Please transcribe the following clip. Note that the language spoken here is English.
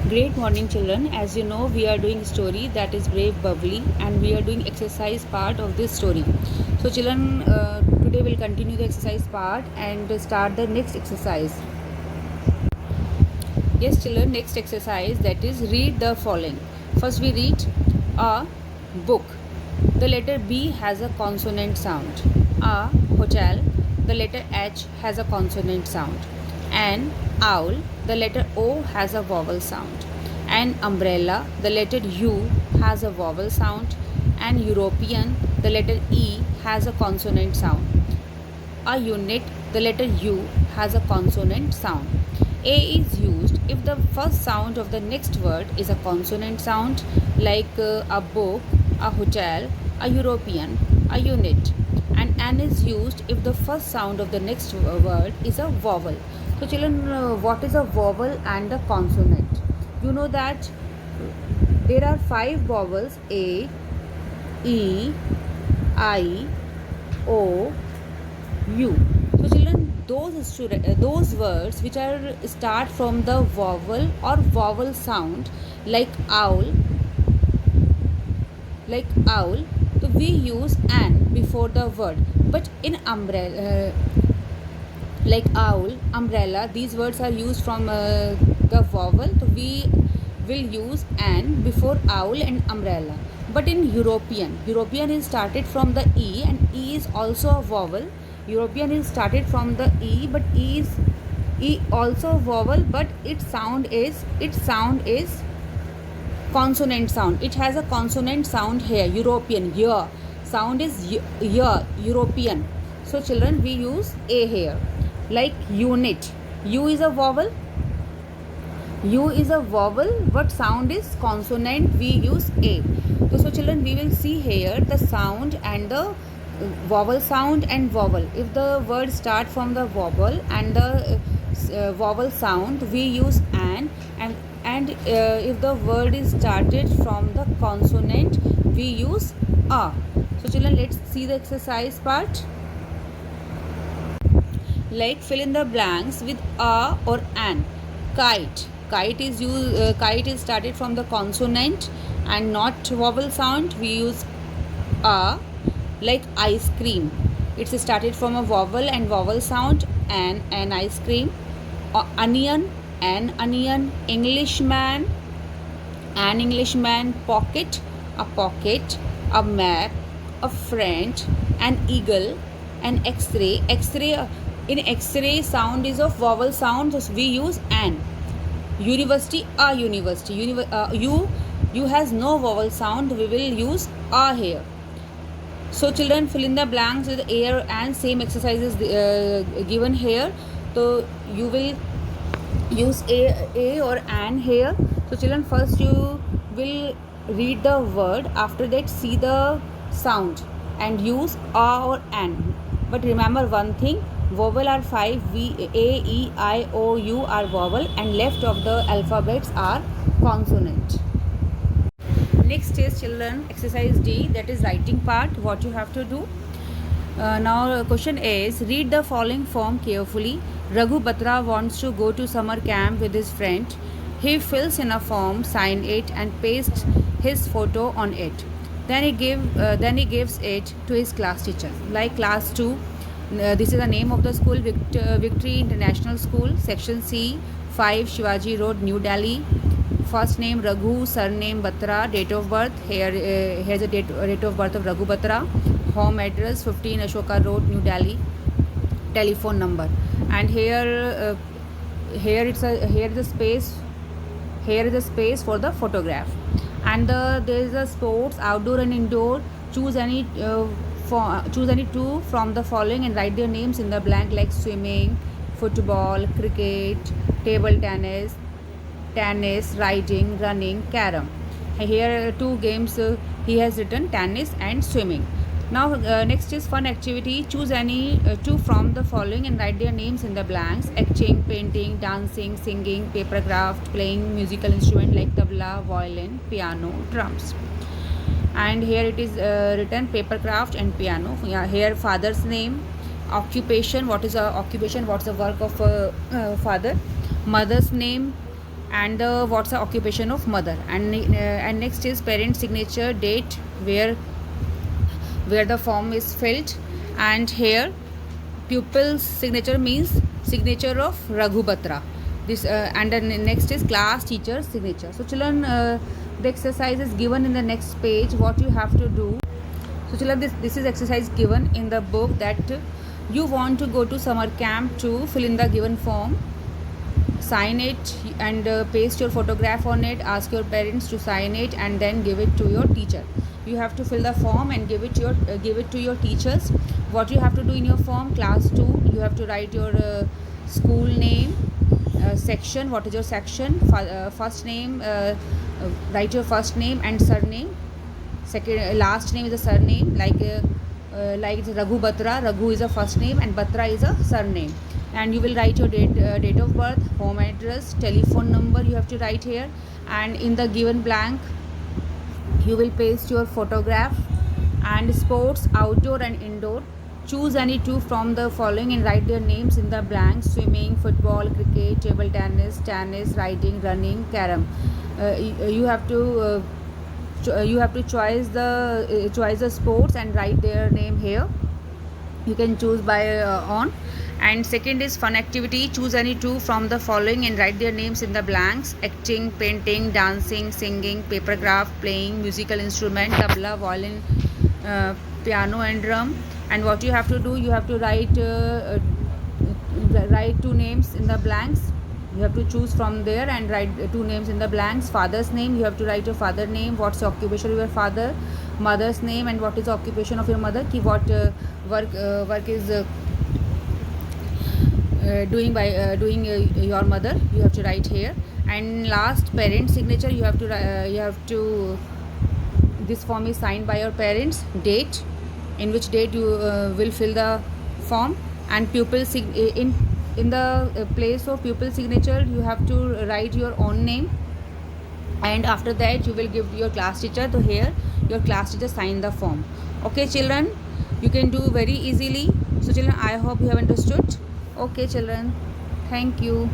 Great morning, children. As you know, we are doing story, that is Brave Bubbly, and we are doing exercise part of this story. So children, today we'll continue the exercise part and start the next exercise. Yes, children, next exercise, that is read the following. First we read a book. The letter B has a consonant sound. A hotel. The letter H has a consonant sound. An owl. The letter O has a vowel sound. An umbrella. The letter U has a vowel sound. An European. The letter E has a consonant sound. A unit. The letter U has a consonant sound. A is used if the first sound of the next word is a consonant sound, like a book, a hotel, a European, a unit. And N is used if the first sound of the next word is a vowel. So children, what is a vowel and a consonant? You know that there are 5 vowels: A, E, I, O, U. So children, those words which are start from the vowel or vowel sound, like owl, so we use an before the word. But in umbrella, like owl, umbrella, these words are used from the vowel, so we will use an before owl and umbrella. But in European is started from the E, and E is also a vowel. European is started from the E, but E also a vowel, but its sound is consonant sound. It has a consonant sound here. European, here sound is here, European. So children, we use A here. Like unit, U is a vowel. U is a vowel, but sound is consonant. We use A. So children, we will see here the sound and the vowel sound and vowel. If the word start from the vowel and the vowel sound, we use an, and if the word is started from the consonant, we use a. So children, let's see the exercise part. Like fill in the blanks with a or an. Kite. Kite is started from the consonant and not vowel sound. We use a. Like ice cream, it's started from a vowel and vowel sound, and an ice cream. Onion, an onion. Englishman, an Englishman. Pocket, a pocket. A map, a friend. An eagle, an X-ray. In X-ray, sound is of vowel sound, so we use an. University, a university. U has no vowel sound, we will use a here. So children, fill in the blanks with A or an. Same exercises given here. So you will use A or an here. So children, first you will read the word, after that see the sound and use a or an. But remember one thing, vowel are 5. A, E, I, O, U are vowel, and left of the alphabets are consonant. Next is children, exercise D, that is writing part. What you have to do now, question is, read the following form carefully. Raghu Batra wants to go to summer camp with his friend. He fills in a form, sign it, and pastes his photo on it. Then he gives it to his class teacher. Like class 2, this is the name of the school, Victory International School, section C, 5 Shivaji Road, New Delhi. First name Raghu, surname Batra, date of birth. Here's the date of birth of Raghu Batra. Home address 15 Ashoka Road, New Delhi. Telephone number. And here is the space. Here is the space for the photograph. And there is a sports, outdoor and indoor. Choose any two from the following and write their names in the blank, like swimming, football, cricket, table tennis, riding, running, carom. Here 2 games he has written, tennis and swimming. Now next is fun activity. Choose any 2 from the following and write their names in the blanks. Etching, painting, dancing, singing, paper craft, playing musical instrument like tabla, violin, piano, drums. And here it is written paper craft and piano. Here father's name, occupation, what is a occupation, what's the work of father. Mother's name, and the what's the occupation of mother, and next is parent signature, date, where the form is filled, and here pupil's signature means signature of Raghu Batra. This and then next is class teacher signature. So children, the exercise is given in the next page. What you have to do. So children, this is exercise given in the book that you want to go to summer camp to fill in the given form, sign it and paste your photograph on it, ask your parents to sign it, and then give it to your teacher. You have to fill the form and give it to your teachers. What you have to do in your form, class 2, you have to write your school name, section, what is your section, first name, write your first name and surname. Second, last name is a surname, like it's Raghu Batra. Raghu is a first name and Batra is a surname. And you will write your date of birth, home address, telephone number you have to write here, and in the given blank you will paste your photograph. And sports, outdoor and indoor, choose any two from the following and write their names in the blank: swimming, football, cricket, table tennis, riding, running, carom. You have to choose the sports and write their name here. You can choose by on. And second is fun activity, choose any two from the following and write their names in the blanks: acting, painting, dancing, singing, paper craft, playing musical instrument, tabla, violin, piano and drum. And what you have to do, you have to write two names in the blanks. You have to choose from there and write two names in the blanks. Father's name, you have to write your father name, what's the occupation of your father. Mother's name, and what is the occupation of your mother, what work is doing your mother, you have to write here. And last, parent signature, you have to this form is signed by your parents, date, in which date you will fill the form. And pupil in the place of pupil signature, you have to write your own name, and after that you will give your class teacher. So here your class teacher sign the form. Okay children, you can do very easily. So children, I hope you have understood. Okay children, thank you.